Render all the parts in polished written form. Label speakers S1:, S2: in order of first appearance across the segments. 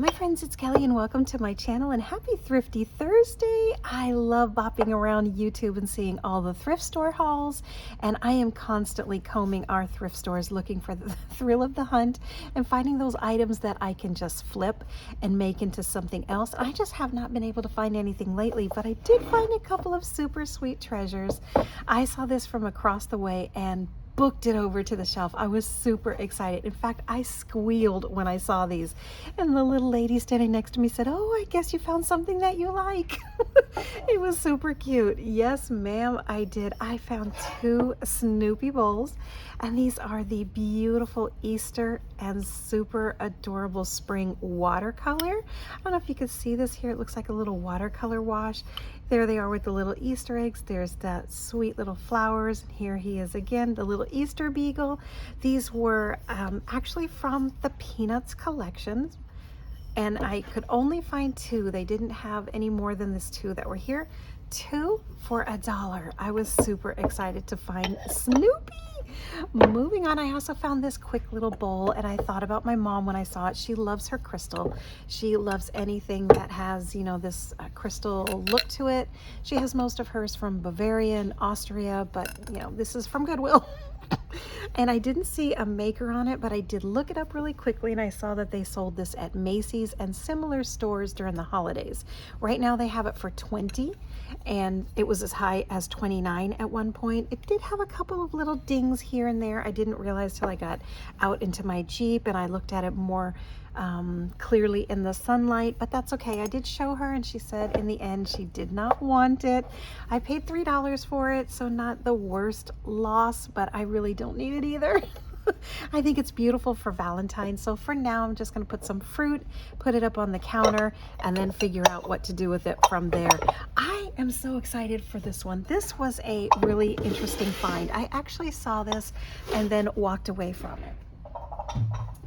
S1: my friends, it's Kelly and welcome to my channel and happy Thrifty Thursday. I love bopping around YouTube and seeing all the thrift store hauls, and I am constantly combing our thrift stores looking for the thrill of the hunt and finding those items that I can just flip and make into something else. I just have not been able to find anything lately, but I did find a couple of super sweet treasures. I saw this from across the way and booked it over to the shelf. I was super excited. In fact, I squealed when I saw these. And the little lady standing next to me said, "Oh, I guess you found something that you like." It was super cute. Yes, ma'am, I did. I found two Snoopy bowls, and these are the beautiful Easter and super adorable spring watercolor. I don't know if you can see this here. It looks like a little watercolor wash. There they are with the little Easter eggs. There's that sweet little flowers. And here he is again, the little Easter beagle. These were actually from the Peanuts collection, and I could only find two. They didn't have any more than this two that were here. Two for $1. I was super excited to find Snoopy. Moving on, I also found this quick little bowl, and I thought about my mom when I saw it. She loves her crystal. She loves anything that has, you know, this crystal look to it. She has most of hers from Bavaria and Austria, but you know, this is from Goodwill. And I didn't see a maker on it, but I did look it up really quickly, and I saw that they sold this at Macy's and similar stores during the holidays. Right now they have it for $20, and it was as high as $29 at one point. It did have a couple of little dings here and there. I didn't realize till I got out into my Jeep and I looked at it more clearly in the sunlight, but that's okay. I did show her, and she said in the end she did not want it. I paid $3 for it, so not the worst loss, but I really don't need it either. I think it's beautiful for Valentine's, so for now I'm just going to put some fruit, put it up on the counter, and then figure out what to do with it from there. I am so excited for this one. This was a really interesting find. I actually saw this and then walked away from it.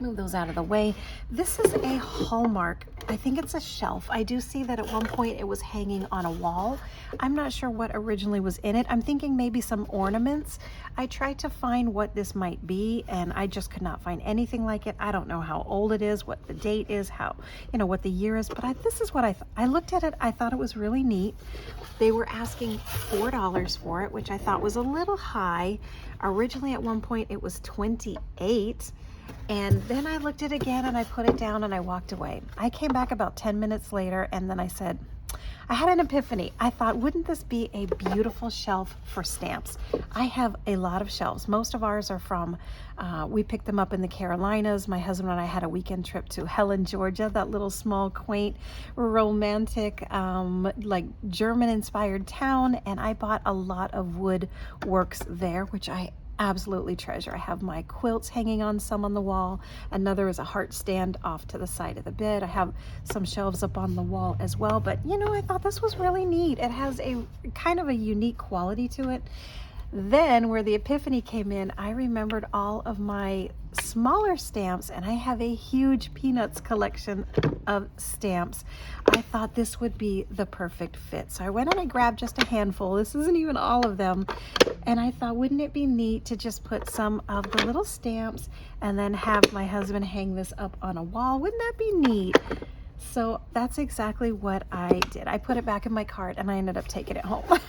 S1: Move those out of the way. This is a Hallmark. I think it's a shelf. I do see that at one point it was hanging on a wall. I'm not sure what originally was in it. I'm thinking maybe some ornaments. I tried to find what this might be, and I just could not find anything like it. I don't know how old it is, what the date is, how, you know, what the year is, but this is what I looked at it. I thought it was really neat. They were asking $4 for it, which I thought was a little high. Originally at one point it was $28. And then I looked at it again and I put it down and I walked away. I came back about 10 minutes later, and then I said, I had an epiphany. I thought, wouldn't this be a beautiful shelf for stamps? I have a lot of shelves. Most of ours are from, we picked them up in the Carolinas. My husband and I had a weekend trip to Helen, Georgia, that little small, quaint, romantic, like German-inspired town. And I bought a lot of wood works there, which I absolutely treasure. I have my quilts hanging on some on the wall. Another is a heart stand off to the side of the bed. I have some shelves up on the wall as well, but you know, I thought this was really neat. It has a kind of a unique quality to it. Then where the epiphany came in, I remembered all of my smaller stamps, and I have a huge Peanuts collection of stamps. I thought this would be the perfect fit. So I went and I grabbed just a handful. This isn't even all of them. And I thought, wouldn't it be neat to just put some of the little stamps and then have my husband hang this up on a wall? Wouldn't that be neat? So that's exactly what I did. I put it back in my cart and I ended up taking it home.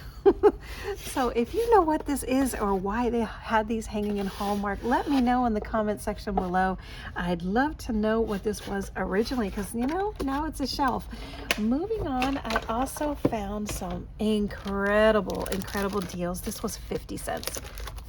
S1: So if you know what this is or why they had these hanging in Hallmark, let me know in the comment section below. I'd love to know what this was originally, because you know, now it's a shelf. Moving on, I also found some incredible deals. This was 50 cents.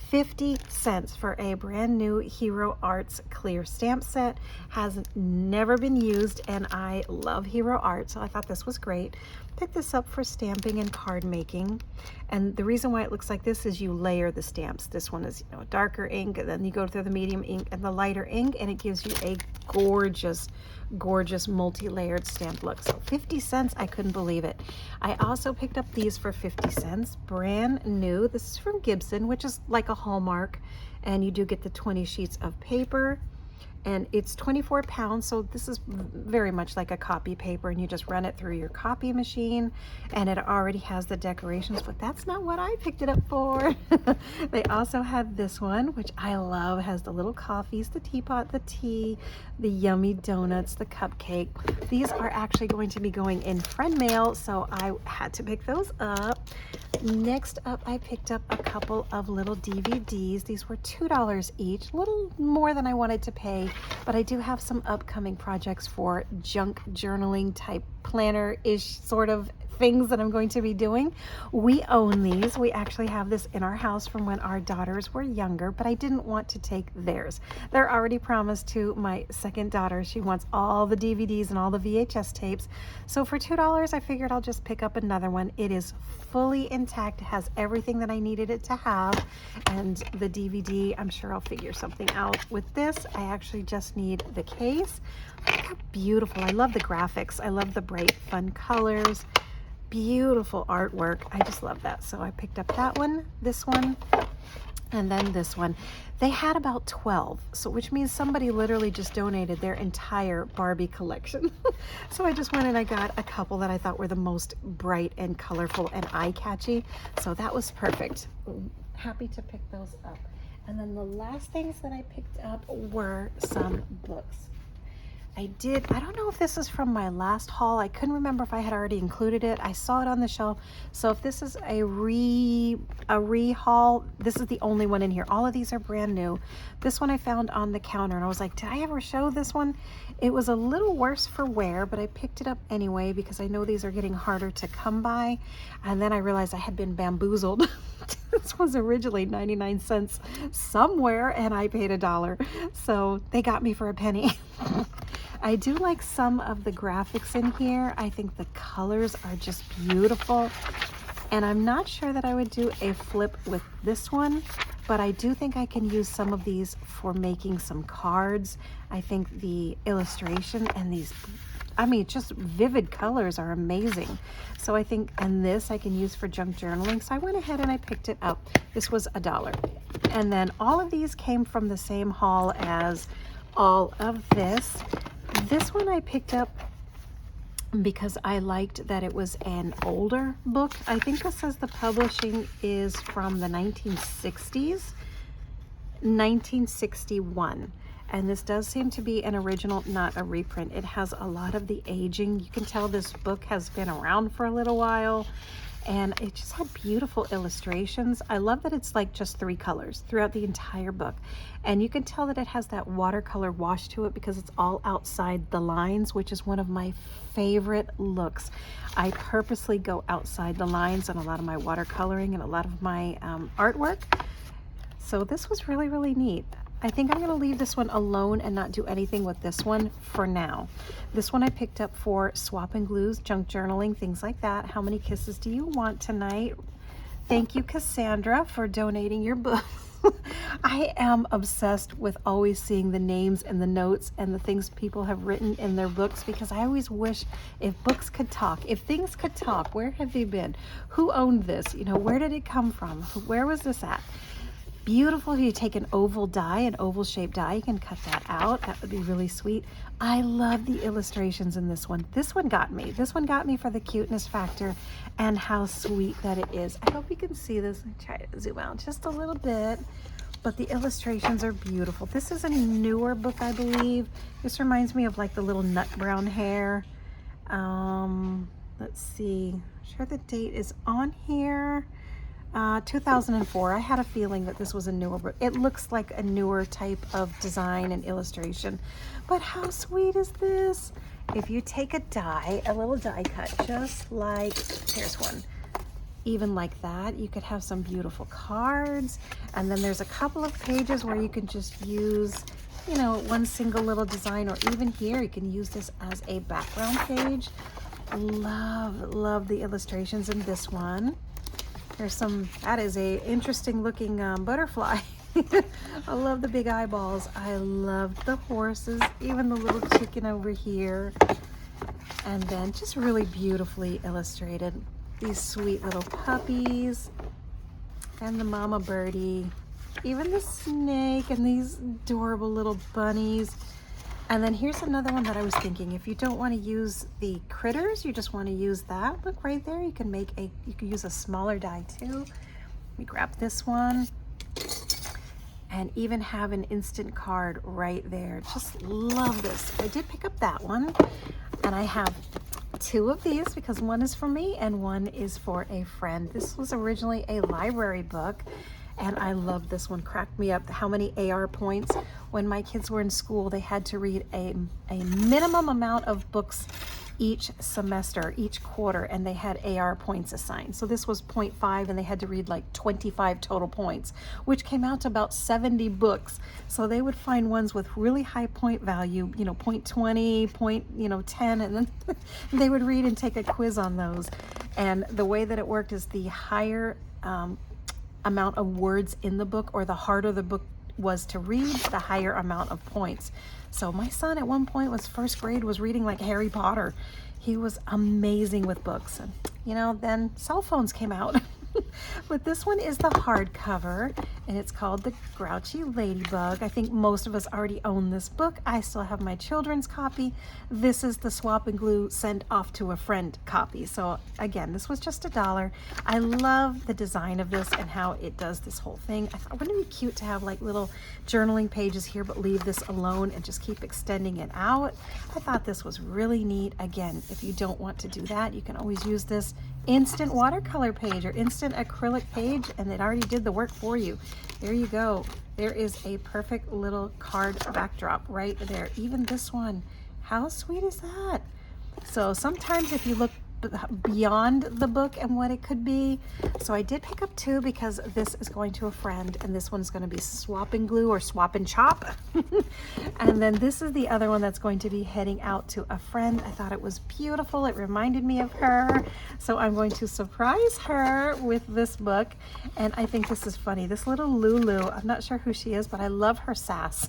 S1: 50 cents for a brand new Hero Arts clear stamp set. Has never been used, and I love Hero Art, so I thought this was great. Picked this up for stamping and card making, and the reason why it looks like this is you layer the stamps. This one is, you know, darker ink, and then you go through the medium ink and the lighter ink, and it gives you a gorgeous multi-layered stamp look. So 50 cents, I couldn't believe it. I also picked up these for 50 cents, brand new. This is from Gibson, which is like a Hallmark, and you do get the 20 sheets of paper. and it's 24 pounds. So this is very much like a copy paper, and you just run it through your copy machine, and it already has the decorations, but that's not what I picked it up for. They also have this one, which I love. It has the little coffees, the teapot, the tea, the yummy donuts, the cupcake. These are actually going to be going in friend mail, so I had to pick those up. Next up, I picked up a couple of little DVDs. These were $2 each, a little more than I wanted to pay, but I do have some upcoming projects for junk journaling type planner-ish sort of things that I'm going to be doing. We own these. We actually have this in our house from when our daughters were younger, but I didn't want to take theirs. They're already promised to my second daughter. She wants all the DVDs and all the VHS tapes. So for $2, I figured I'll just pick up another one. It is fully intact. It has everything that I needed it to have. And the DVD, I'm sure I'll figure something out with this. I actually just need the case. Look how beautiful. I love the graphics. I love the bright, fun colors. Beautiful artwork. I just love that. So I picked up that one, this one, and then this one. They had about 12, so which means somebody literally just donated their entire Barbie collection. So I just went and I got a couple that I thought were the most bright and colorful and eye-catchy. So that was perfect. Happy to pick those up. And then the last things that I picked up were some books. I don't know if this is from my last haul. I couldn't remember if I had already included it. I saw it on the shelf. So if this is a re-haul, this is the only one in here. All of these are brand new. This one I found on the counter, and I was like, did I ever show this one? It was a little worse for wear, but I picked it up anyway because I know these are getting harder to come by. And then I realized I had been bamboozled. This was originally 99 cents somewhere, and I paid $1. So they got me for a penny. I do like some of the graphics in here. I think the colors are just beautiful. And I'm not sure that I would do a flip with this one, but I do think I can use some of these for making some cards. I think the illustration and these, I mean, just vivid colors are amazing. So I think, and this I can use for junk journaling. So I went ahead and I picked it up. This was $1. And then all of these came from the same haul as all of this. This one I picked up because I liked that it was an older book. I think this says the publishing is from the 1960s, 1961. And this does seem to be an original, not a reprint. It has a lot of the aging. You can tell this book has been around for a little while. And it just had beautiful illustrations. I love that it's like just 3 colors throughout the entire book. And you can tell that it has that watercolor wash to it because it's all outside the lines, which is one of my favorite looks. I purposely go outside the lines on a lot of my watercoloring and a lot of my artwork. So this was really, really neat. I think I'm going to leave this one alone and not do anything with this one for now. This one I picked up for swap and glues, junk journaling, things like that. How many kisses do you want tonight? Thank you, Cassandra, for donating your book. I am obsessed with always seeing the names and the notes and the things people have written in their books, because I always wish if books could talk, if things could talk, where have they been? Who owned this? You know, where did it come from? Where was this at? Beautiful. If you take an oval die, an oval shaped die, you can cut that out. That would be really sweet. I love the illustrations in this one. This one got me. This one got me for the cuteness factor and how sweet that it is. I hope you can see this. Let me try to zoom out just a little bit. But the illustrations are beautiful. This is a newer book, I believe. This reminds me of like the little nut brown hair. Let's see. I'm sure the date is on here. 2004. I had a feeling that this was a newer book. It looks like a newer type of design and illustration. But how sweet is this? If you take a die, a little die cut, just like, here's one. Even like that, you could have some beautiful cards. And then there's a couple of pages where you can just use, you know, one single little design, or even here, you can use this as a background page. Love the illustrations in this one. There's some, that is a interesting looking butterfly. I love the big eyeballs. I love the horses, even the little chicken over here. And then just really beautifully illustrated. These sweet little puppies and the mama birdie. even the snake and these adorable little bunnies. And then here's another one that I was thinking, if you don't want to use the critters, you just want to use that. Look right there, you can use a smaller die too. Let me grab this one and even have an instant card right there. Just love this. I did pick up that one, and I have two of these because one is for me and one is for a friend. This was originally a library book, and I love this one. Cracked me up how many AR points. When my kids were in school, they had to read a minimum amount of books each semester, each quarter, and they had AR points assigned. So this was 0.5, and they had to read like 25 total points, which came out to about 70 books. So they would find ones with really high point value, 0.20, 10, and then they would read and take a quiz on those. And the way that it worked is the higher amount of words in the book, or the harder the book was to read, the higher amount of points. So my son at one point was first grade, was reading like Harry Potter. He was amazing with books. And then cell phones came out. But this one is the hardcover, and it's called The Grouchy Ladybug. I think most of us already own this book. I still have my children's copy. This is the swap and glue send off to a friend copy. So again, this was just $1. I love the design of this and how it does this whole thing. I thought, wouldn't it be cute to have like little journaling pages here, but leave this alone and just keep extending it out? I thought this was really neat. Again, if you don't want to do that, you can always use this instant watercolor page or instant acrylic page, and it already did the work for you. There you go. There is a perfect little card backdrop right there. Even this one, how sweet is that? So sometimes if you look beyond the book and what it could be. So I did pick up two because this is going to a friend, and this one's going to be swap and glue or swap and chop. And then this is the other one that's going to be heading out to a friend. I thought it was beautiful. It reminded me of her. So I'm going to surprise her with this book. And I think this is funny. This little Lulu, I'm not sure who she is, but I love her sass.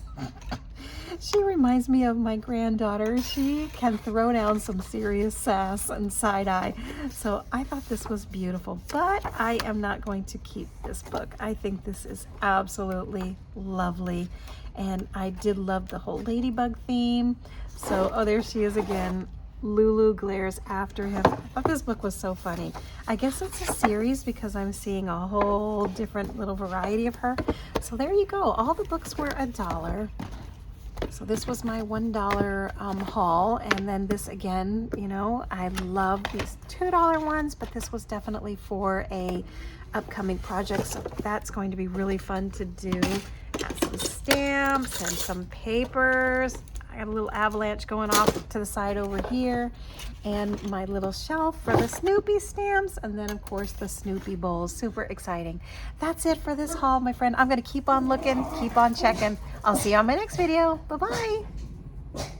S1: She reminds me of my granddaughter. She can throw down some serious sass and side-eye. So I thought this was beautiful, but I am not going to keep this book. I think this is absolutely lovely. And I did love the whole ladybug theme. So, oh, there she is again. Lulu glares after him. I thought this book was so funny. I guess it's a series because I'm seeing a whole different little variety of her. So there you go. All the books were $1. So this was my $1 haul, and then this again, I love these $2 ones, but this was definitely for a upcoming project, so that's going to be really fun to do. Got some stamps and some papers. I got a little avalanche going off to the side over here, and my little shelf for the Snoopy stamps, and then of course the Snoopy bowls. Super exciting. That's it for this haul, my friend. I'm going to keep on looking, keep on checking. I'll see you on my next video. Bye-bye.